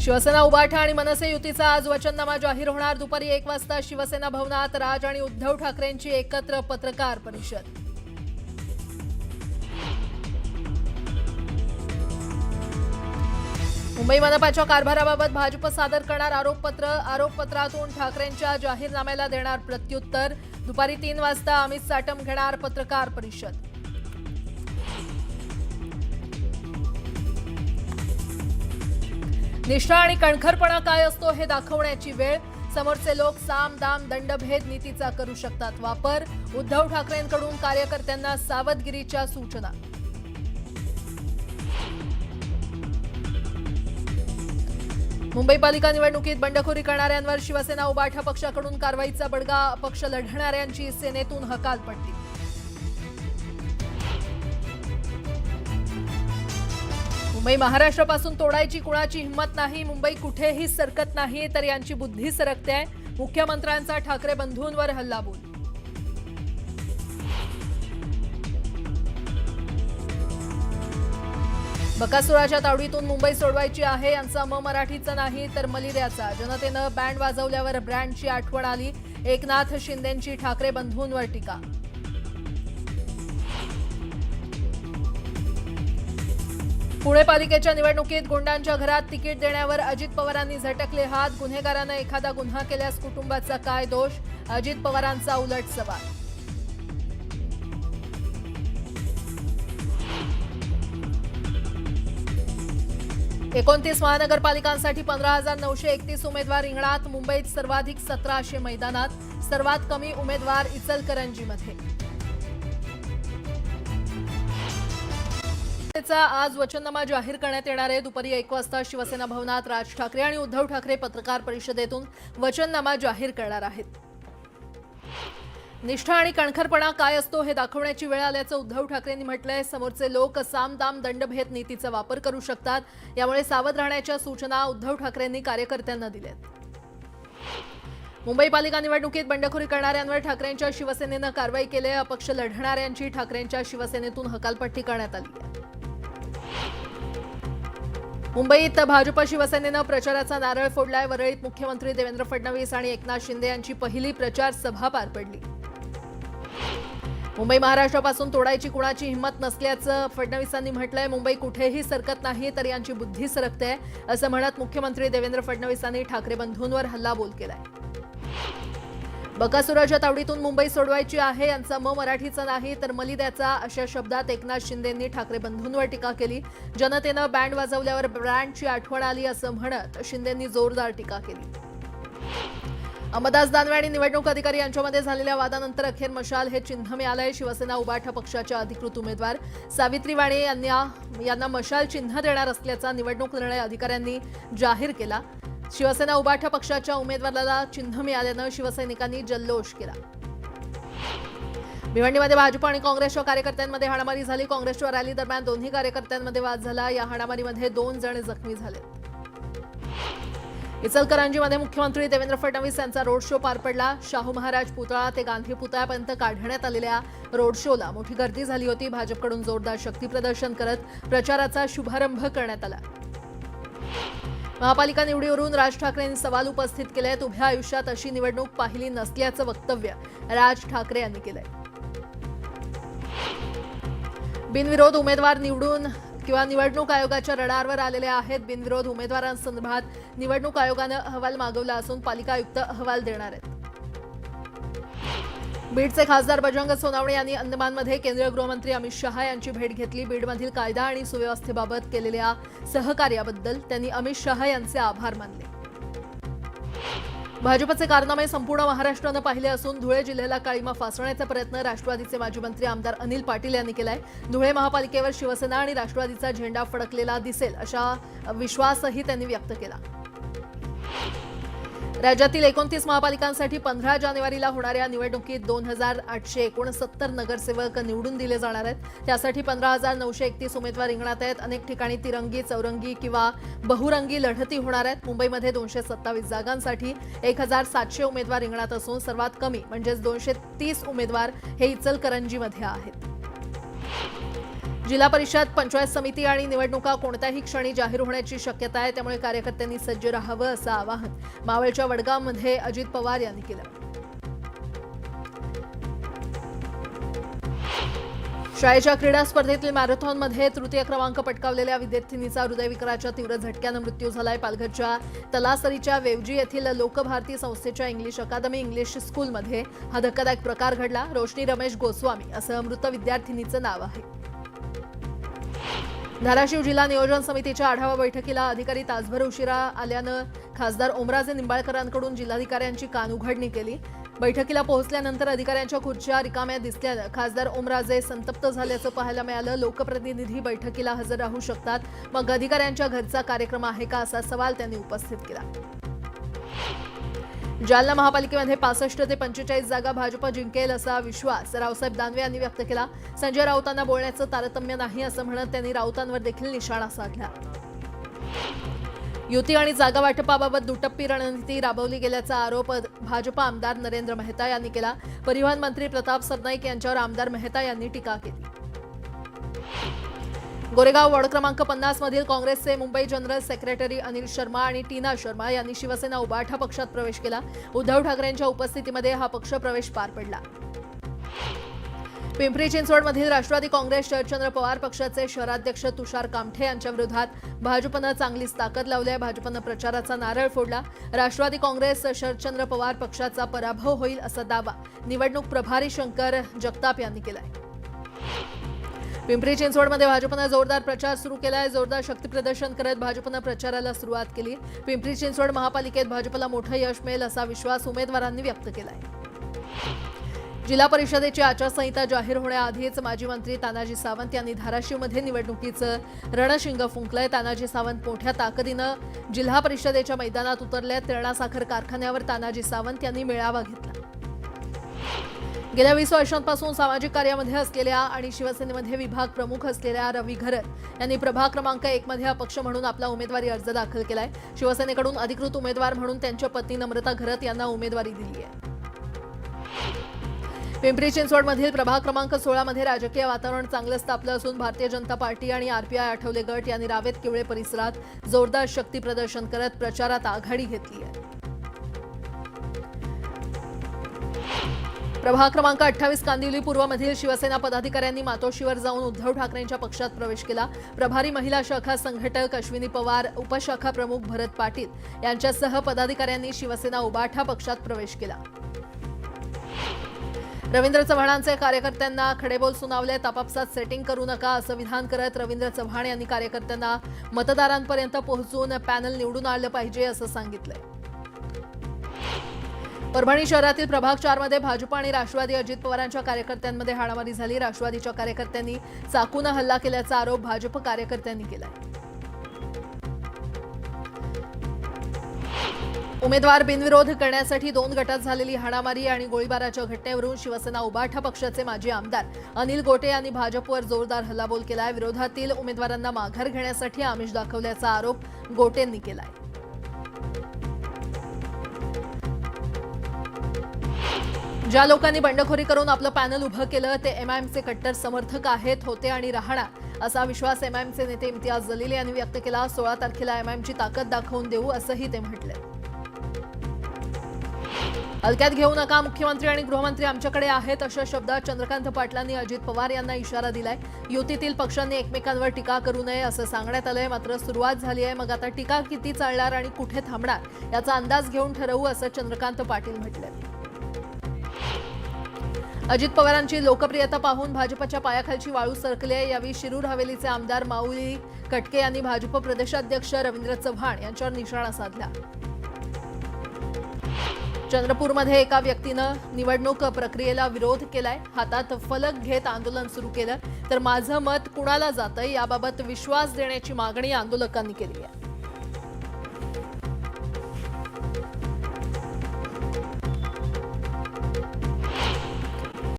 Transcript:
शिवसेना उभाठा आणि मनसे युतीचा आज वचननामा जाहीर होणार। दुपारी 1 वाजता शिवसेना भवनात राज आणि उद्धव ठाकरेंची एकत्र पत्रकार परिषद। मुंबई मनपाच्या कारभाराबाबत भाजप सादर करणार आरोपपत्र। आरोपपत्रातून ठाकरेंच्या जाहीरनाम्याला देणार प्रत्युत्तर। दुपारी 3 वाजता अमित साटम घेणार पत्रकार परिषद। निष्ठा आणि कणखरपणा काय असतो हे दाखवण्याची वेळ। समोरचे लोक साम दाम दंडभेद नीतीचा करू शकतात वापर। उद्धव ठाकरेंकडून कार्यकर्त्यांना सावधगिरीच्या सूचना। मुंबई पालिका निवडणुकीत बंडखोरी करणाऱ्यांवर शिवसेना उभाठा पक्षाकडून कारवाईचा बडगा। अपक्ष लढणाऱ्यांची सेनेतून हकालपट्टी। मुंबई महाराष्ट्रापासून तोडायची कुणाची हिंमत नाही। मुंबई कुठेही सरकत नाही तर यांची बुद्धी सरकते। मुख्यमंत्र्यांचा ठाकरे बंधूंवर हल्लाबोल। बकासुराच्या तावडीतून मुंबई सोडवायची आहे यांचा मराठीचा नाही तर मलिद्याचा। जनतेनं बँड वाजवल्यावर ब्रँडची आठवण आली। एकनाथ शिंदेंची ठाकरे बंधूंवर टीका। पुणे पालिकेच्या निवडणुकीत गुंडांच्या घरात तिकीट देण्यावर अजित पवारांनी झटकले हात। गुन्हेगारानं एखादा गुन्हा केल्यास कुटुंबाचा काय दोष? अजित पवारांचा उलट सवाल। एकोणतीस महानगरपालिकांसाठी 15,931 उमेदवार रिंगणात। मुंबईत सर्वाधिक 1700 मैदानात, सर्वात कमी उमेदवार इचलकरंजीमध्ये। आज वचननामा जाहीर करण्यात येणार आहे। दुपारी 1 वाजता शिवसेना भवनात राज ठाकरे आणि उद्धव ठाकरे पत्रकार परिषदेतून वचननामा जाहीर करणार आहेत। निष्ठा आणि कणखरपणा काय असतो हे दाखवण्याची वेळ आल्याचं उद्धव ठाकरेंनी म्हटलंय। समोरचे लोक सामदाम दंडभेद नीतीचा वापर करू शकतात, यामुळे सावध राहण्याच्या सूचना उद्धव ठाकरेंनी कार्यकर्त्यांना दिल्यात। मुंबई पालिका निवडणुकीत बंडखोरी करणाऱ्यांवर ठाकरेंच्या शिवसेनेनं कारवाई केली। अपक्ष लढणाऱ्यांची ठाकरेंच्या शिवसेनेतून हकालपट्टी करण्यात आली आहे। मुंबईत भाजप शिवसेनेनं प्रचाराचा नारळ फोडलाय। वरळीत मुख्यमंत्री देवेंद्र फडणवीस आणि एकनाथ शिंदे यांची पहिली प्रचार सभा पार पडली। मुंबई महाराष्ट्रापासून तोडायची कुणाची हिंमत नसल्याचं फडणवीसांनी म्हटलंय। मुंबई कुठेही सरकत नाही तर यांची बुद्धी सरकते असं म्हणत मुख्यमंत्री देवेंद्र फडणवीसांनी ठाकरे बंधूंवर हल्लाबोल केलाय। बकासुराच्या तावडीतून मुंबई सोडवायची आहे यांचा मराठीचा नाही तर मलिद्याचा अशा शब्दात एकनाथ शिंदेंनी ठाकरे बंधूंवर टीका केली। जनतेनं बँड वाजवल्यावर ब्रँडची आठवण आली असं म्हणत शिंदेंनी जोरदार टीका केली। अंबादास दानवे आणि निवडणूक अधिकारी यांच्यामध्ये झालेल्या वादानंतर अखेर मशाल हे चिन्ह मिळालंय। शिवसेना उभाठा पक्षाच्या अधिकृत उमेदवार सावित्री वाणे यांना मशाल चिन्ह देणार असल्याचा निवडणूक निर्णय अधिकाऱ्यांनी जाहीर केला। शिवसेना उभाठा पक्षाच्या उमेदवाराला चिन्ह मिळाल्यानं शिवसैनिकांनी जल्लोष केला। भिवंडीमध्ये भाजप आणि काँग्रेसच्या कार्यकर्त्यांमध्ये हाणामारी झाली। काँग्रेसच्या रॅली दरम्यान दोन्ही कार्यकर्त्यांमध्ये वाद झाला। या हाणामारीमध्ये 2 जण जखमी झाले। इचलकरंजीमध्ये मुख्यमंत्री देवेंद्र फडणवीस यांचा रोड शो पार पडला। शाहू महाराज पुतळा ते गांधी पुतळ्यापर्यंत काढण्यात आलेल्या रोड शोला मोठी गर्दी झाली होती। भाजपकडून जोरदार शक्तीप्रदर्शन करत प्रचाराचा शुभारंभ करण्यात आला। महापालिका निवडीवरून राज ठाकरेंनी सवाल उपस्थित केले आहेत। उभ्या आयुष्यात अशी निवडणूक पाहिली नसल्याचं वक्तव्य राज ठाकरे यांनी केलंय। बिनविरोध उमेदवार निवडून किंवा निवडणूक आयोगाच्या रडारवर आलेले आहेत। बिनविरोध उमेदवारांसंदर्भात निवडणूक आयोगानं अहवाल मागवला असून पालिका आयुक्त अहवाल देणार आहेत। बीडचे खासदार बजरंग सोनवणे यांनी अंदमानमध्ये केंद्रीय गृहमंत्री अमित शहा यांची भेट घेतली। बीडमधील कायदा आणि सुव्यवस्थेबाबत केलेल्या सहकार्याबद्दल त्यांनी अमित शहा यांचे आभार मानले। भाजपचे कारनामे संपूर्ण महाराष्ट्रानं पाहिले असून धुळे जिल्ह्याला काळीमा फासण्याचा प्रयत्न राष्ट्रवादीचे माजी मंत्री आमदार अनिल पाटील यांनी केलाय। धुळे महापालिकेवर शिवसेना आणि राष्ट्रवादीचा झेंडा फडकलेला दिसेल असा विश्वासही त्यांनी व्यक्त केला। राज्यातील 29 महापालिकांसाठी 15 जानेवारीला होणाऱ्या निवडणुकीत 2,869 नगरसेवक निवडून दिले जाणार आहेत। त्यासाठी 15,931 उमेदवार रिंगणात आहेत। अनेक ठिकाणी तिरंगी, चौरंगी किंवा बहुरंगी लढती होणार आहेत। मुंबईमध्ये 227 जागांसाठी 1,700 उमेदवार रिंगणात असून सर्वात कमी म्हणजेच 230 उमेदवार हे इचलकरंजीमध्ये आहेत। जिल्हा परिषद पंचायत समिती आणि निवडणुका कोणत्याही क्षणी जाहीर होण्याची शक्यता आहे, त्यामुळे कार्यकर्त्यांनी सज्ज राहावं असं आवाहन मावळच्या वडगावमध्ये अजित पवार यांनी केलं. शाळेच्या क्रीडा स्पर्धेतील मॅरेथॉनमध्ये तृतीय क्रमांक पटकावलेल्या विद्यार्थिनीचा हृदयविकाराच्या तीव्र झटक्यानं मृत्यू झालाय. पालघरच्या तलासरीच्या वेवजी येथील लोकभारती संस्थेच्या इंग्लिश अकादमी इंग्लिश स्कूलमध्ये हा धक्कादायक प्रकार घडला. रोशनी रमेश गोस्वामी असं मृत विद्यार्थिनीचं नाव आहे. धाराशिव जिल्हा नियोजन समितीच्या आढावा बैठकीला अधिकारी तासभर उशिरा आल्यानं खासदार ओमराजे निंबाळकरांकडून जिल्हाधिकाऱ्यांची कानउघडणी केली. बैठकीला पोहोचल्यानंतर अधिकाऱ्यांच्या खुर्च्या रिकाम्या दिसल्यानं खासदार ओमराजे संतप्त झाल्याचं पाहायला मिळालं. लोकप्रतिनिधी बैठकीला हजर राहू शकतात, मग अधिकाऱ्यांच्या घरचा कार्यक्रम आहे का, असा सवाल त्यांनी उपस्थित केला. जालना महापालिकेमध्ये 65 ते 45 जागा भाजप जिंकेल असा विश्वास रावसाहेब दानवे यांनी व्यक्त केला. संजय राऊतांना बोलण्याचं तारतम्य नाही असं म्हणत त्यांनी राऊतांवर देखील निशाणा साधला. युती आणि जागा वाटपाबाबत दुटप्पी रणनीती राबवली गेल्याचा आरोप भाजप आमदार नरेंद्र मेहता यांनी केला. परिवहन मंत्री प्रताप सरनाईक यांच्यावर आमदार मेहता यांनी टीका केली. गोरेगाव वॉर्ड क्रमांक 50 मधील काँग्रेसचे मुंबई जनरल सेक्रेटरी अनिल शर्मा आणि टीना शर्मा यांनी शिवसेना उबाठा पक्षात प्रवेश केला. उद्धव ठाकरेंच्या उपस्थितीमध्ये हा पक्ष प्रवेश पार पडला. पिंपरी चिंचवडमधील राष्ट्रवादी काँग्रेस शरदचंद्र पवार पक्षाचे शहराध्यक्ष तुषार कामठे यांच्या विरोधात भाजपनं चांगलीच ताकद लावली आहे. भाजपनं प्रचाराचा नारळ फोडला. राष्ट्रवादी काँग्रेस शरदचंद्र पवार पक्षाचा पराभव होईल असा दावा निवडणूक प्रभारी शंकर जगताप यांनी केलाय. पिंपरी चिंचवडमध्ये भाजपनं जोरदार प्रचार सुरू केलाय. जोरदार शक्तीप्रदर्शन करत भाजपनं प्रचाराला सुरुवात केली. पिंपरी चिंचवड महापालिकेत भाजपला मोठं यश मिळेल असा विश्वास उमेदवारांनी व्यक्त केलाय. जिल्हा परिषदेची आचारसंहिता जाहीर होण्याआधीच माजी मंत्री तानाजी सावंत यांनी धाराशिवमध्ये निवडणुकीचं रणशिंग फुंकलंय. तानाजी सावंत मोठ्या ताकदीनं जिल्हा परिषदेच्या मैदानात उतरले. तेरणा साखर कारखान्यावर तानाजी सावंत यांनी मेळावा घेतला. गेल्या 20 वर्षांपासून सामाजिक कार्यामध्ये असलेल्या आणि शिवसेनेमध्ये विभाग प्रमुख असलेल्या रवी घरत यांनी प्रभाग क्रमांक 1 मध्ये अपक्ष म्हणून आपला उमेदवारी अर्ज दाखल केलाय. शिवसेनेकडून अधिकृत उमेदवार म्हणून त्यांच्या पत्नी नम्रता घरत यांना उमेदवारी दिली आहे. पिंपरी चिंचवडमधील प्रभाग क्रमांक 16 मध्ये राजकीय वातावरण चांगलं तापलं असून भारतीय जनता पार्टी आणि आरपीआय आठवले गट यांनी रावेत किवळे परिसरात जोरदार शक्ती प्रदर्शन करत प्रचारात आघाडी घेतली आहे. प्रभाग क्रमांक 28 कांदिवली पूर्वमधील शिवसेना पदाधिकाऱ्यांनी मातोश्रीवर जाऊन उद्धव ठाकरेंच्या पक्षात प्रवेश केला. प्रभारी महिला शाखा संघटक अश्विनी पवार, उपशाखा प्रमुख भरत पाटील यांच्यासह पदाधिकाऱ्यांनी शिवसेना उबाठा पक्षात प्रवेश केला. रवींद्र चव्हाणांचे कार्यकर्त्यांना खडेबोल सुनावले. आपापसात सेटिंग करू नका असं विधान करत रवींद्र चव्हाण यांनी कार्यकर्त्यांना मतदारांपर्यंत पोहोचून पॅनल निवडून आणलं पाहिजे असं सांगितलंय. परभणी शहरातील प्रभाग 4 मध्ये भाजप आणि राष्ट्रवादी अजित पवारांच्या कार्यकर्त्यांमध्ये हाणामारी झाली. राष्ट्रवादीच्या कार्यकर्त्यांनी चाकूने हल्ला केल्याचा आरोप भाजप कार्यकर्त्यांनी केलाय. उमेदवार बिनविरोध करण्यासाठी 2 गटात झालेली हाणामारी आणि गोळीबाराच्या घटनेवरून शिवसेना उबाठा पक्षाचे माजी आमदार अनिल गोटे यांनी भाजपवर जोरदार हल्लाबोल केलाय. विरोधातील उमेदवारांना माघार घेण्यासाठी आमिष दाखवल्याचा आरोप गोटेंनी केलाय. ज्या लोकांनी बंडखोरी करून आपलं पॅनल उभं केलं ते एमआयएमचे कट्टर समर्थक आहेत, होते आणि राहणार असा विश्वास एमआयएमचे नेते इम्तियाज जलील यांनी व्यक्त केला. 16 तारखेला एमआयएमची ताकद दाखवून देऊ असंही ते म्हटले. हलक्यात घेऊ नका, मुख्यमंत्री आणि गृहमंत्री आमच्याकडे आहेत अशा शब्दात चंद्रकांत पाटलांनी अजित पवार यांना इशारा दिलाय. युतीतील पक्षांनी एकमेकांवर टीका करू नये असं सांगण्यात आलंय. मात्र सुरुवात झाली आहे, मग आता टीका किती चालणार आणि कुठे थांबणार याचा अंदाज घेऊन ठरवू असं चंद्रकांत पाटील म्हटले. अजित पवारांची लोकप्रियता पाहून भाजपच्या पायाखालची वाळू सरकली आहे. यावेळी शिरूर हवेलीचे आमदार माऊली कटके यांनी भाजप प्रदेशाध्यक्ष रवींद्र चव्हाण यांच्यावर निशाणा साधला. चंद्रपूरमध्ये एका व्यक्तीनं निवडणूक प्रक्रियेला विरोध केलाय. हातात फलक घेत आंदोलन सुरू केलं. तर माझं मत कुणाला जातंय याबाबत विश्वास देण्याची मागणी आंदोलकांनी केली आहे.